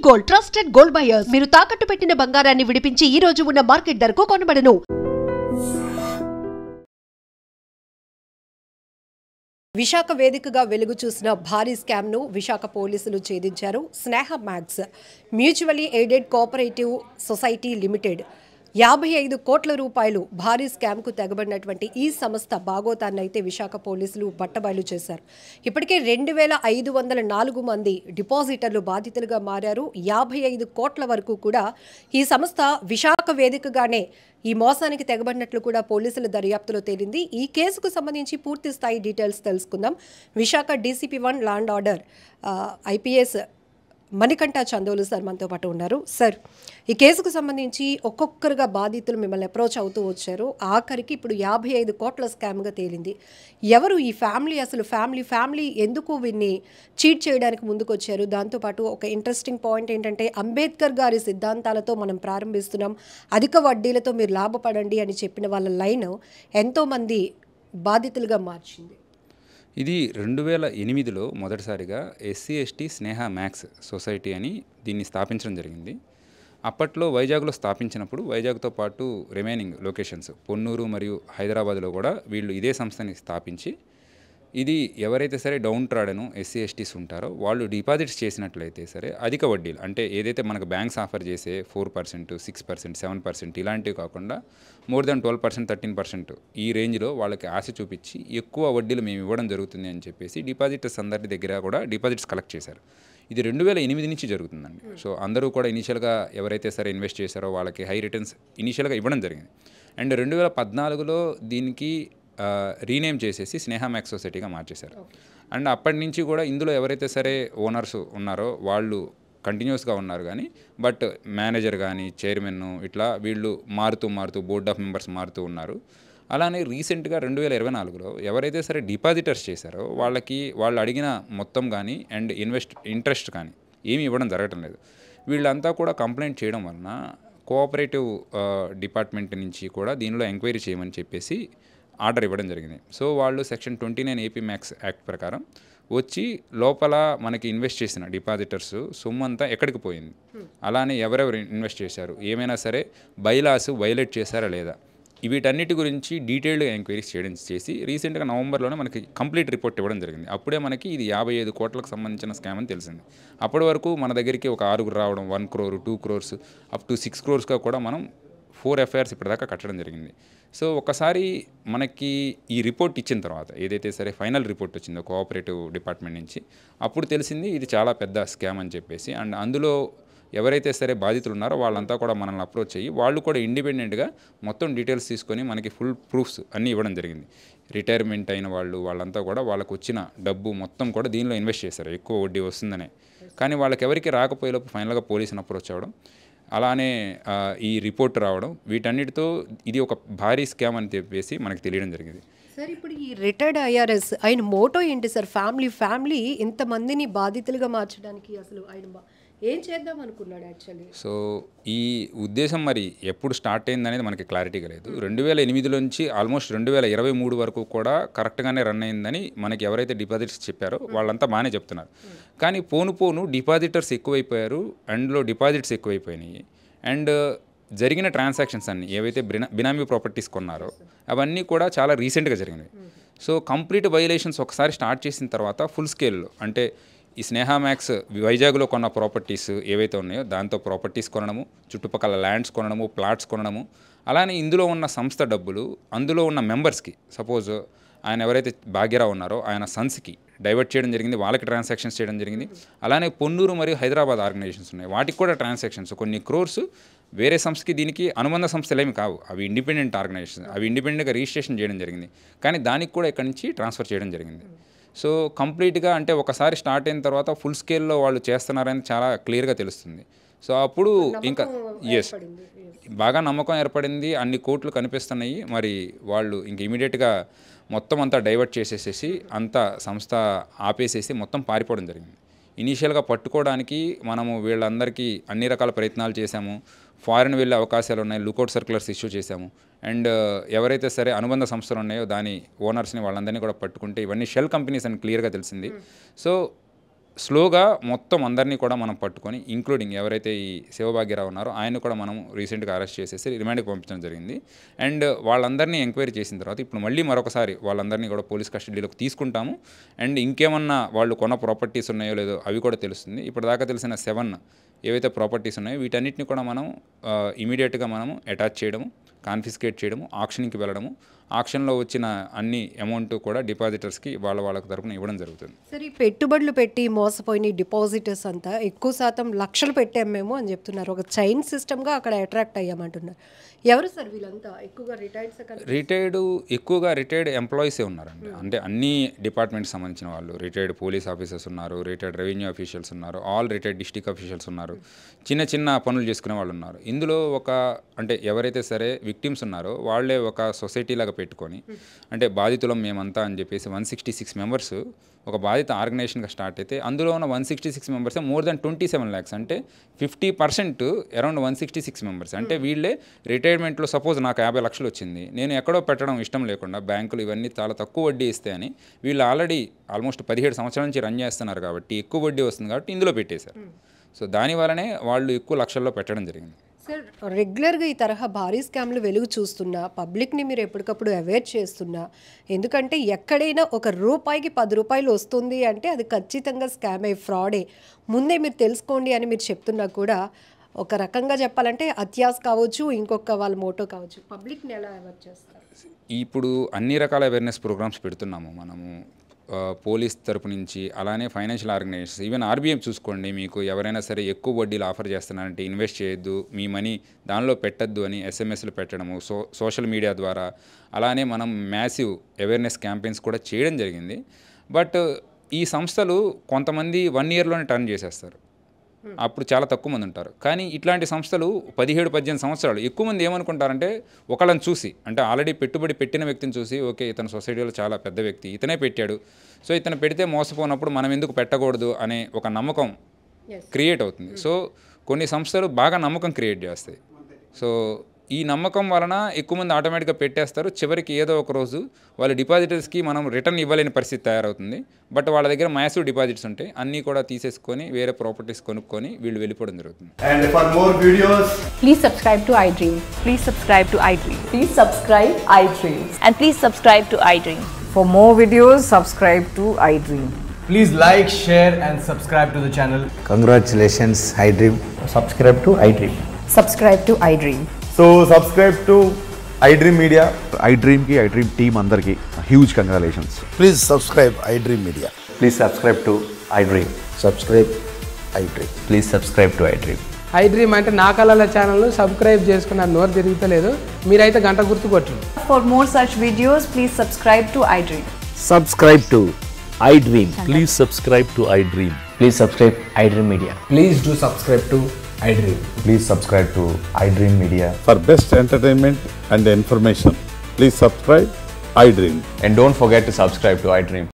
Gold trusted gold buyers మీరు తాకట్టు పెట్టిన బంగారాన్ని విడిపించి ఈ రోజు ఉన్న మార్కెట్ ధరకు కొనబడను. విశాఖ వేదికగా వెలుగు చూసిన భారీ స్కామ్ ను విశాఖ పోలీసులు ఛేదించారు. Sneha Max mutually aided cooperative society limited 55 కోట్ల రూపాయలు భారీ స్కామ్కు తెగబడినటువంటి ఈ సంస్థ భాగోతాన్ని అయితే విశాఖ పోలీసులు బట్టబయలు చేశారు. ఇప్పటికే 2504 మంది డిపాజిటర్లు బాధితులుగా మారారు. 55 కోట్ల వరకు కూడా ఈ సంస్థ విశాఖ వేదికగానే ఈ మోసానికి తెగబడినట్లు కూడా పోలీసుల దర్యాప్తులో తేలింది. ఈ కేసుకు సంబంధించి పూర్తి స్థాయి డీటెయిల్స్ తెలుసుకుందాం. Visakha DCP 1 land order IPS Manikanta Chandolu sir మనతో పాటు ఉన్నారు. సార్, ఈ కేసుకు సంబంధించి ఒక్కొక్కరుగా బాధితులు మిమ్మల్ని అప్రోచ్ అవుతూ వచ్చారు. ఆఖరికి ఇప్పుడు 55 కోట్ల స్కామ్గా తేలింది. ఎవరు ఈ ఫ్యామిలీ, అసలు ఫ్యామిలీ ఎందుకు వీన్ని చీట్ చేయడానికి ముందుకు వచ్చారు? దాంతోపాటు ఒక ఇంట్రెస్టింగ్ పాయింట్ ఏంటంటే, అంబేద్కర్ గారి సిద్ధాంతాలతో మనం ప్రారంభిస్తున్నాం, అధిక వడ్డీలతో మీరు లాభపడండి అని చెప్పిన వాళ్ళ లైన్ ఎంతోమంది బాధితులుగా మార్చింది. ఇది 2008లో మొదటిసారిగా SC/ST స్నేహ మ్యాక్స్ సొసైటీ అని దీన్ని స్థాపించడం జరిగింది. అప్పట్లో వైజాగ్లో స్థాపించినప్పుడు వైజాగ్తో పాటు రిమైనింగ్ లొకేషన్స్ పొన్నూరు మరియు హైదరాబాద్లో కూడా వీళ్ళు ఇదే సంస్థని స్థాపించి, ఇది ఎవరైతే సరే డౌన్ ట్రాడను SC/STs ఉంటారో వాళ్ళు డిపాజిట్స్ చేసినట్లయితే సరే అధిక వడ్డీలు, అంటే ఏదైతే మనకు బ్యాంక్స్ ఆఫర్ చేసే 4%, 6%, 7% ఇలాంటివి కాకుండా మోర్ దెన్ 12%, 13% ఈ రేంజ్లో వాళ్ళకి ఆశ చూపించి ఎక్కువ వడ్డీలు మేము ఇవ్వడం జరుగుతుంది అని చెప్పేసి డిపాజిటర్స్ అందరి దగ్గర కూడా డిపాజిట్స్ కలెక్ట్ చేశారు. ఇది 2008 నుంచి జరుగుతుందండి. సో అందరూ కూడా ఇనీషియల్గా ఎవరైతే సరే ఇన్వెస్ట్ చేశారో వాళ్ళకి హై రిటర్న్స్ ఇనీషియల్గా ఇవ్వడం జరిగింది. అండ్ 2014లో దీనికి రీనేమ్ చేసేసి స్నేహ మ్యాక్స్ సొసైటీగా మార్చేశారు. అండ్ అప్పటి నుంచి కూడా ఇందులో ఎవరైతే సరే ఓనర్స్ ఉన్నారో వాళ్ళు కంటిన్యూస్గా ఉన్నారు, కానీ బట్ మేనేజర్ కానీ చైర్మన్ ఇట్లా వీళ్ళు మారుతూ బోర్డ్ ఆఫ్ మెంబర్స్ మారుతూ ఉన్నారు. అలానే రీసెంట్గా 2024లో ఎవరైతే సరే డిపాజిటర్స్ చేశారో వాళ్ళు అడిగిన మొత్తం కానీ అండ్ ఇంట్రెస్ట్ కానీ ఏమి ఇవ్వడం జరగటం లేదు. వీళ్ళంతా కూడా కంప్లైంట్ చేయడం వలన కోఆపరేటివ్ డిపార్ట్మెంట్ నుంచి కూడా దీనిలో ఎంక్వైరీ చేయమని చెప్పేసి ఆర్డర్ ఇవ్వడం జరిగింది. సో వాళ్ళు సెక్షన్ 29 AP మ్యాక్స్ యాక్ట్ ప్రకారం వచ్చి లోపల మనకి ఇన్వెస్ట్ చేసిన డిపాజిటర్స్ సొమ్ము అంతా ఎక్కడికి పోయింది, అలానే ఎవరెవరు ఇన్వెస్ట్ చేశారు, ఏమైనా సరే బైలాస్ వైలేట్ చేశారా లేదా, వీటన్నిటి గురించి డీటెయిల్డ్గా ఎంక్వైరీస్ చేసి రీసెంట్గా నవంబర్లోనే మనకి కంప్లీట్ రిపోర్ట్ ఇవ్వడం జరిగింది. అప్పుడే మనకి ఇది 55 కోట్లకు సంబంధించిన స్కామ్ అని తెలిసింది. అప్పటి వరకు మన దగ్గరికి ఒక 6 రావడం, 1 crore, 2 crores up to 6 crores కూడా మనం 4 FIRs ఇప్పటిదాకా కట్టడం జరిగింది. సో ఒకసారి మనకి ఈ రిపోర్ట్ ఇచ్చిన తర్వాత ఏదైతే సరే ఫైనల్ రిపోర్ట్ వచ్చిందో కోఆపరేటివ్ డిపార్ట్మెంట్ నుంచి, అప్పుడు తెలిసింది ఇది చాలా పెద్ద స్కామ్ అని చెప్పేసి. అండ్ అందులో ఎవరైతే సరే బాధితులు ఉన్నారో వాళ్ళంతా కూడా మనల్ని అప్రోచ్ అయ్యి వాళ్ళు కూడా ఇండిపెండెంట్గా మొత్తం డీటెయిల్స్ తీసుకొని మనకి ఫుల్ ప్రూఫ్స్ అన్నీ ఇవ్వడం జరిగింది. రిటైర్మెంట్ అయిన వాళ్ళంతా కూడా వాళ్ళకు వచ్చిన డబ్బు మొత్తం కూడా దీనిలో ఇన్వెస్ట్ చేశారు, ఎక్కువ వడ్డీ వస్తుందనే. కానీ వాళ్ళకి ఎవరికి రాకపోయేలోపు ఫైనల్గా పోలీసుని అప్రోచ్ అవ్వడం, అలానే ఈ రిపోర్ట్ రావడం, వీటన్నిటితో ఇది ఒక భారీ స్కామ్ అని చెప్పేసి మనకు తెలియడం జరిగింది. సార్, ఇప్పుడు ఈ రిటైర్డ్ IRS ఆయన మోటో ఏంటి సార్? ఫ్యామిలీ ఇంతమందిని బాధితులుగా మార్చడానికి అసలు ఆయన ఏం చేద్దాం అనుకున్నాడు యాక్చువల్లీ? సో ఈ ఉద్దేశం మరి ఎప్పుడు స్టార్ట్ అయింది అనేది మనకి క్లారిటీగా లేదు. 2008 నుంచి ఆల్మోస్ట్ 2023 వరకు కూడా కరెక్ట్గానే రన్ అయిందని మనకి ఎవరైతే డిపాజిట్స్ చెప్పారో వాళ్ళంతా బాగానే చెప్తున్నారు. కానీ పోను డిపాజిటర్స్ ఎక్కువైపోయారు, అండ్లో డిపాజిట్స్ ఎక్కువైపోయినాయి. అండ్ జరిగిన ట్రాన్సాక్షన్స్ అన్నీ ఏవైతే బినామీ ప్రాపర్టీస్ కొన్నారో అవన్నీ కూడా చాలా రీసెంట్గా జరిగినాయి. సో కంప్లీట్ వైలేషన్స్ ఒకసారి స్టార్ట్ చేసిన తర్వాత ఫుల్ స్కేల్లో, అంటే ఈ స్నేహ మ్యాక్స్ వైజాగ్లో కొన్న ప్రాపర్టీస్ ఏవైతే ఉన్నాయో దాంతో ప్రాపర్టీస్ కొనడము, చుట్టుపక్కల ల్యాండ్స్ కొనడము, ప్లాట్స్ కొనడము, అలానే ఇందులో ఉన్న సంస్థ డబ్బులు అందులో ఉన్న మెంబర్స్కి, సపోజ్ ఆయన ఎవరైతే భాగ్యరావు ఉన్నారో ఆయన సన్స్కి డైవర్ట్ చేయడం జరిగింది, వాళ్ళకి ట్రాన్సాక్షన్స్ చేయడం జరిగింది. అలానే పొన్నూరు మరియు హైదరాబాద్ ఆర్గనైజేషన్స్ ఉన్నాయి, వాటికి కూడా ట్రాన్సాక్షన్స్ కొన్ని క్రోర్స్ వేరే సంస్థకి దీనికి అనుబంధ సంస్థలు ఏమి కావు, అవి ఇండిపెండెంట్ ఆర్గనైజేషన్, అవి ఇండిపెండెంట్గా రిజిస్ట్రేషన్ చేయడం జరిగింది. కానీ దానికి కూడా ఇక్కడి నుంచి ట్రాన్స్ఫర్ చేయడం జరిగింది. సో కంప్లీట్గా అంటే ఒకసారి స్టార్ట్ అయిన తర్వాత ఫుల్ స్కేల్లో వాళ్ళు చేస్తున్నారని చాలా క్లియర్గా తెలుస్తుంది. సో అప్పుడు ఇంకా బాగా నమ్మకం ఏర్పడింది, అన్ని కోట్లు కనిపిస్తున్నాయి. మరి వాళ్ళు ఇంక ఇమీడియట్గా మొత్తం అంతా డైవర్ట్ చేసేసేసి అంతా సంస్థ ఆపేసేసి మొత్తం పారిపోవడం జరిగింది. ఇనీషియల్గా పట్టుకోవడానికి మనము వీళ్ళందరికీ అన్ని రకాల ప్రయత్నాలు చేశాము, ఫారిన్ వెళ్ళే అవకాశాలు ఉన్నాయి, లుకౌట్ సర్క్యులర్స్ ఇష్యూ చేశాము. అండ్ ఎవరైతే సరే అనుబంధ సంస్థలు ఉన్నాయో దాని ఓనర్స్ని వాళ్ళందరినీ కూడా పట్టుకుంటే ఇవన్నీ షెల్ కంపెనీస్ అని క్లియర్గా తెలిసింది. సో స్లోగా మొత్తం అందరినీ కూడా మనం పట్టుకొని ఇంక్లూడింగ్ ఎవరైతే ఈ శివభాగ్యరావు ఉన్నారో ఆయన కూడా మనం రీసెంట్గా అరెస్ట్ చేసేసి రిమాండ్కి పంపించడం జరిగింది. అండ్ వాళ్ళందరినీ ఎంక్వైరీ చేసిన తర్వాత ఇప్పుడు మళ్ళీ మరొకసారి వాళ్ళందరినీ కూడా పోలీస్ కస్టడీలోకి తీసుకుంటాము. అండ్ ఇంకేమన్నా వాళ్ళు కొన్న ప్రాపర్టీస్ ఉన్నాయో లేదో అవి కూడా తెలుస్తుంది. ఇప్పటిదాకా తెలిసిన 7 ఏవైతే ప్రాపర్టీస్ ఉన్నాయో వీటన్నిటిని కూడా మనం ఇమీడియట్గా మనము అటాచ్ చేయడము, కాన్ఫిస్కేట్ చేయడము, ఆక్షన్కి వెళ్ళడము, ఆక్షన్లో వచ్చిన అన్ని అమౌంట్ కూడా డిపాజిటర్స్కి వాళ్ళకు తరపున ఇవ్వడం జరుగుతుంది. సరే, ఈ పెట్టుబడులు పెట్టి మోసపోయిన డిపాజిటర్స్ అంతా ఎక్కువ శాతం లక్షలు పెట్టాం మేము అని చెప్తున్నారు. ఒక చైన్ సిస్టమ్గా అక్కడ అట్రాక్ట్ అయ్యామంటున్నారు. ఎవరు సార్ వీళ్ళంతా? ఎక్కువగా రిటైర్డ్ ఎంప్లాయీసే ఉన్నారండి. అంటే అన్ని డిపార్ట్మెంట్స్ సంబంధించిన వాళ్ళు, రిటైర్డ్ పోలీస్ ఆఫీసర్స్ ఉన్నారు, రిటైర్డ్ రెవెన్యూ ఆఫీషియల్స్ ఉన్నారు, ఆల్ రిటైర్డ్ డిస్ట్రిక్ట్ ఆఫీషియల్స్ ఉన్నారు, చిన్న చిన్న పనులు చేసుకునే వాళ్ళు ఉన్నారు. ఇందులో అంటే ఎవరైతే సరే విక్టిమ్స్ ఉన్నారో వాళ్ళే ఒక సొసైటీ లాగా పెట్టుకొని, అంటే బాధితులం మేమంతా అని చెప్పేసి 166 మెంబర్స్ ఒక బాధిత ఆర్గనైజేషన్గా స్టార్ట్ అయితే అందులో ఉన్న 166 మెంబర్సే మోర్ దెన్ 27 lakhs, అంటే 50% అరౌండ్ 166 మెంబర్స్. అంటే వీళ్ళే రిటైర్మెంట్లో సపోజ్ నాకు 50 లక్షలు వచ్చింది, నేను ఎక్కడో పెట్టడం ఇష్టం లేకుండా బ్యాంకులు ఇవన్నీ చాలా తక్కువ వడ్డీ ఇస్తాయని వీళ్ళు ఆల్రెడీ ఆల్మోస్ట్ 17 సంవత్సరాల నుంచి రన్ చేస్తున్నారు కాబట్టి ఎక్కువ వడ్డీ వస్తుంది కాబట్టి ఇందులో పెట్టేశారు. సో దానివల్లనే వాళ్ళు ఎక్కువ లక్షల్లో పెట్టడం జరిగింది. సార్, రెగ్యులర్గా ఈ తరహా భారీ స్కామ్లు వెలుగు చూస్తున్నా, పబ్లిక్ని మీరు ఎప్పటికప్పుడు అవేర్ చేస్తున్నా, ఎందుకంటే ఎక్కడైనా ఒక రూపాయికి 10 రూపాయలు వస్తుంది అంటే అది ఖచ్చితంగా స్కామే, ఫ్రాడే, ముందే మీరు తెలుసుకోండి అని మీరు చెప్తున్నా కూడా ఒక రకంగా చెప్పాలంటే అత్యాస్ కావచ్చు, ఇంకొక వాళ్ళ మోటో కావచ్చు, పబ్లిక్ని ఎలా అవేర్ చేస్తారు? ఇప్పుడు అన్ని రకాల అవేర్నెస్ ప్రోగ్రామ్స్ పెడుతున్నాము మనము పోలీస్ తరపు నుంచి, అలానే ఫైనాన్షియల్ ఆర్గనైజేషన్స్, ఈవెన్ ఆర్బీఐ చూసుకోండి. మీకు ఎవరైనా సరే ఎక్కువ వడ్డీలు ఆఫర్ చేస్తున్నారంటే ఇన్వెస్ట్ చేయొద్దు, మీ మనీ దానిలో పెట్టద్దు అని ఎస్ఎంఎస్లు పెట్టడము, సోషల్ మీడియా ద్వారా, అలానే మనం మ్యాసివ్ అవేర్నెస్ క్యాంపెయిన్స్ కూడా చేయడం జరిగింది. బట్ ఈ సంస్థలు కొంతమంది 1 yearలోనే టర్న్ చేసేస్తారు, అప్పుడు చాలా తక్కువ మంది ఉంటారు. కానీ ఇట్లాంటి సంస్థలు 17-18 సంవత్సరాలు, ఎక్కువ మంది ఏమనుకుంటారంటే ఒకళ్ళని చూసి, అంటే ఆల్రెడీ పెట్టుబడి పెట్టిన వ్యక్తిని చూసి, ఓకే ఇతను సొసైటీలో చాలా పెద్ద వ్యక్తి, ఇతనే పెట్టాడు, సో ఇతను పెడితే మోసపోయినప్పుడు మనం ఎందుకు పెట్టకూడదు అనే ఒక నమ్మకం క్రియేట్ అవుతుంది. సో కొన్ని సంస్థలు బాగా నమ్మకం క్రియేట్ చేస్తాయి. సో ఈ నమ్మకం వలన ఎక్కువ మంది ఆటోమేటిక్గా పెట్టేస్తారు. చివరికి ఏదో ఒక రోజు వాళ్ళ డిపాజిటర్స్కి మనం రిటర్న్ ఇవ్వలేని పరిస్థితి తయారవుతుంది. బట్ వాళ్ళ దగ్గర మ్యాసివ్ డిపాజిట్స్ ఉంటాయి, అన్నీ కూడా తీసేసుకొని వేరే ప్రాపర్టీస్ కొనుక్కొని వీళ్ళు వెళ్ళిపోవడం జరుగుతుంది. And for more videos, please subscribe to iDream. Please subscribe to iDream. Please subscribe iDream. And please subscribe to iDream. For more videos, subscribe to iDream. please like, share and subscribe to the channel. Congratulations, iDream. Subscribe to iDream. Subscribe to iDream. So subscribe to iDream Media. iDream ki iDream team andarki huge congratulations. Please subscribe iDream Media. Please subscribe to iDream. Subscribe iDream. Please subscribe to iDream. iDream అంటే నా కళల channel subscribe చేసుకున్న నోరు తిరుగుతలేదు, మీరైతే గంట గుర్తు కొట్టండి. For more such videos, please subscribe to iDream. Subscribe to iDream. Please subscribe to iDream. Please subscribe iDream Media. Please do subscribe to iDream. Please subscribe to iDream Media. For best entertainment and information, please subscribe iDream. And don't forget to subscribe to iDream.